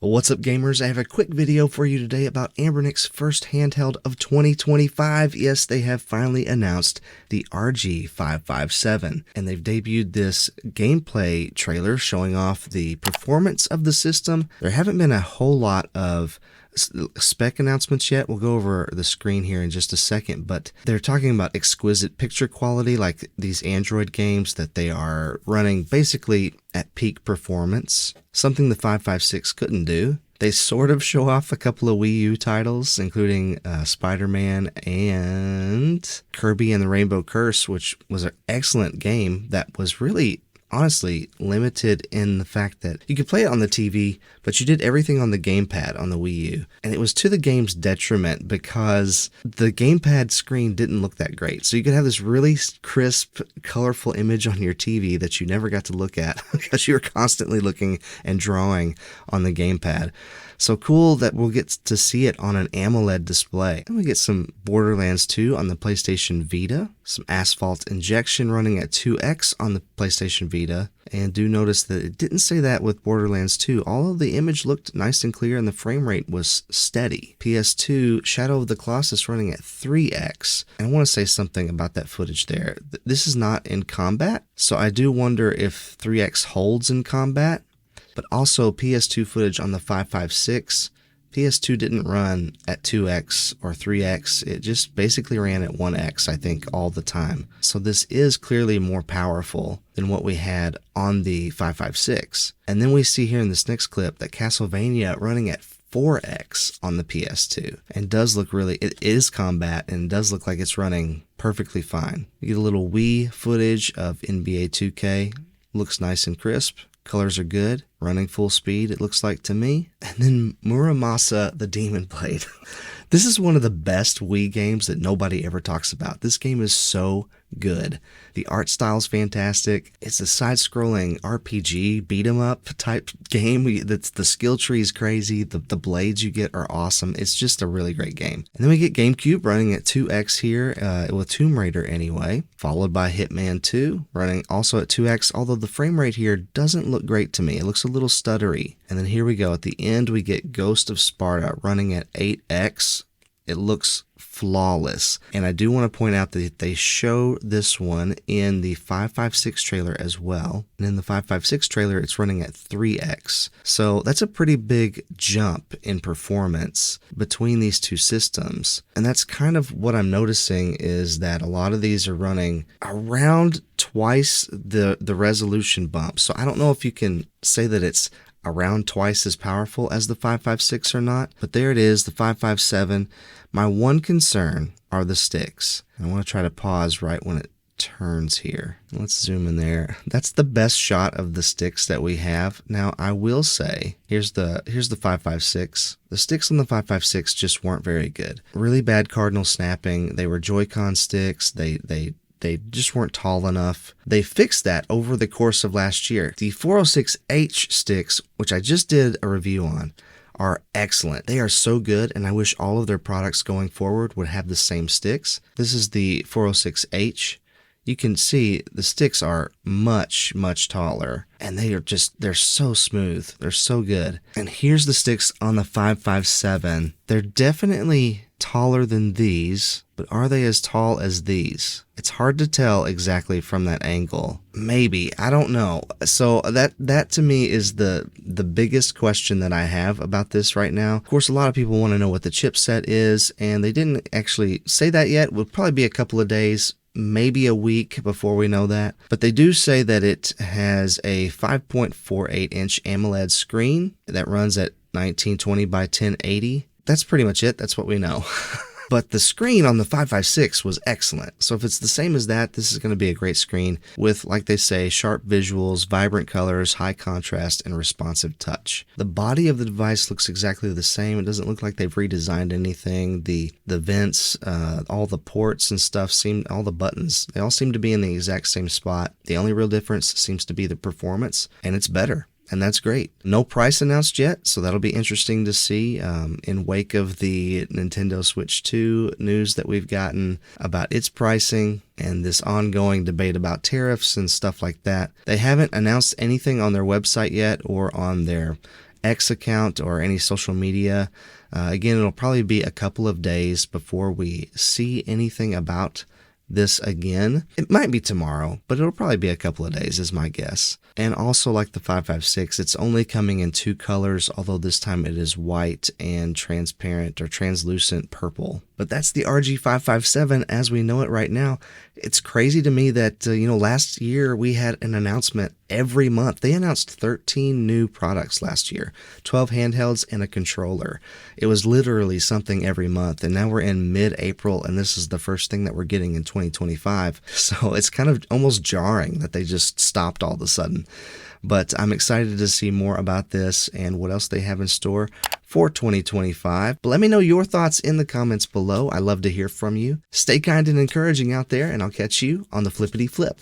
What's up, gamers? I have a quick video for you today about Anbernic's first handheld of 2025. Yes, they have finally announced the RG557, and they've debuted this gameplay trailer showing off the performance of the system. There haven't been a whole lot of spec announcements yet. We'll go over the screen here in just a second, but they're talking about exquisite picture quality, like these Android games that they are running basically at peak performance, something the 556 couldn't do. They sort of show off a couple of Wii U titles, including Spider-Man and Kirby and the Rainbow Curse, which was an excellent game that was really honestly limited in the fact that you could play it on the TV, but you did everything on the gamepad on the Wii U. And it was to the game's detriment because the gamepad screen didn't look that great. So you could have this really crisp, colorful image on your TV that you never got to look at because you were constantly looking and drawing on the gamepad. So cool that we'll get to see it on an AMOLED display. And we get some Borderlands 2 on the PlayStation Vita, some Asphalt Injection running at 2x on the PlayStation Vita. And do notice that it didn't say that with Borderlands 2. All of the image looked nice and clear and the frame rate was steady. PS2 Shadow of the Colossus running at 3x. And I want to say something about that footage there. This is not in combat, so I do wonder if 3x holds in combat. But also PS2 footage on the 556, PS2 didn't run at 2x or 3x, it just basically ran at 1x, I think, all the time. So this is clearly more powerful than what we had on the 556. And then we see here in this next clip that Castlevania running at 4x on the PS2, and does look really, it is combat and does look like it's running perfectly fine. You get a little Wii footage of NBA 2K, looks nice and crisp. Colors are good, running full speed, it looks like to me. And then Muramasa the Demon Blade. This is one of the best Wii games that nobody ever talks about. This game is so good. The art style is fantastic. It's a side-scrolling RPG beat-em-up type game. The skill tree is crazy. The blades you get are awesome. It's just a really great game. And then we get GameCube running at 2x here with Tomb Raider anyway, followed by Hitman 2 running also at 2x, although the frame rate here doesn't look great to me. It looks a little stuttery. And then here we go. At the end, we get Ghost of Sparta running at 8x. It looks flawless. And I do want to point out that they show this one in the 556 trailer as well. And in the 556 trailer, it's running at 3x. So that's a pretty big jump in performance between these two systems. And that's kind of what I'm noticing, is that a lot of these are running around twice the resolution bump. So I don't know if you can say that it's around twice as powerful as the 556 or not, but there it is, the 557. My one concern are the sticks. I want to try to pause right when it turns here. Let's zoom in there. That's the best shot of the sticks that we have. Now I will say, here's the 556. The sticks on the 556 just weren't very good. Really bad cardinal snapping. They were Joy-Con sticks. They just weren't tall enough. They fixed that over the course of last year. The 406H sticks, which I just did a review on, are excellent. They are so good, and I wish all of their products going forward would have the same sticks. This is the 406H. You can see the sticks are much, much taller, and they're so smooth. They're so good. And here's the sticks on the 557. They're definitely taller than these, but are they as tall as these? It's hard to tell exactly from that angle. Maybe, I don't know. So that to me is the biggest question that I have about this right now. Of course, a lot of people want to know what the chipset is, and they didn't actually say that yet. It will probably be a couple of days, maybe a week before we know that. But they do say that it has a 5.48 inch AMOLED screen that runs at 1920 by 1080. That's pretty much it. That's what we know. But the screen on the 556 was excellent. So if it's the same as that, this is going to be a great screen with, like they say, sharp visuals, vibrant colors, high contrast, and responsive touch. The body of the device looks exactly the same. It doesn't look like they've redesigned anything. The vents, all the ports and stuff all the buttons, they all seem to be in the exact same spot. The only real difference seems to be the performance, and it's better. And that's great. No price announced yet, so that'll be interesting to see in wake of the Nintendo Switch 2 news that we've gotten about its pricing and this ongoing debate about tariffs and stuff like that. They haven't announced anything on their website yet or on their X account or any social media. Again, it'll probably be a couple of days before we see anything about this again. It might be tomorrow, but it'll probably be a couple of days is my guess. And also, like the 556, it's only coming in 2 colors, although this time it is white and transparent or translucent purple. But that's the RG557 as we know it right now. It's crazy to me that, last year we had an announcement every month. They announced 13 new products last year, 12 handhelds and a controller. It was literally something every month. And now we're in mid-April, and this is the first thing that we're getting in 2025. So it's kind of almost jarring that they just stopped all of a sudden. But I'm excited to see more about this and what else they have in store for 2025. But let me know your thoughts in the comments below. I love to hear from you. Stay kind and encouraging out there, and I'll catch you on the flippity flip.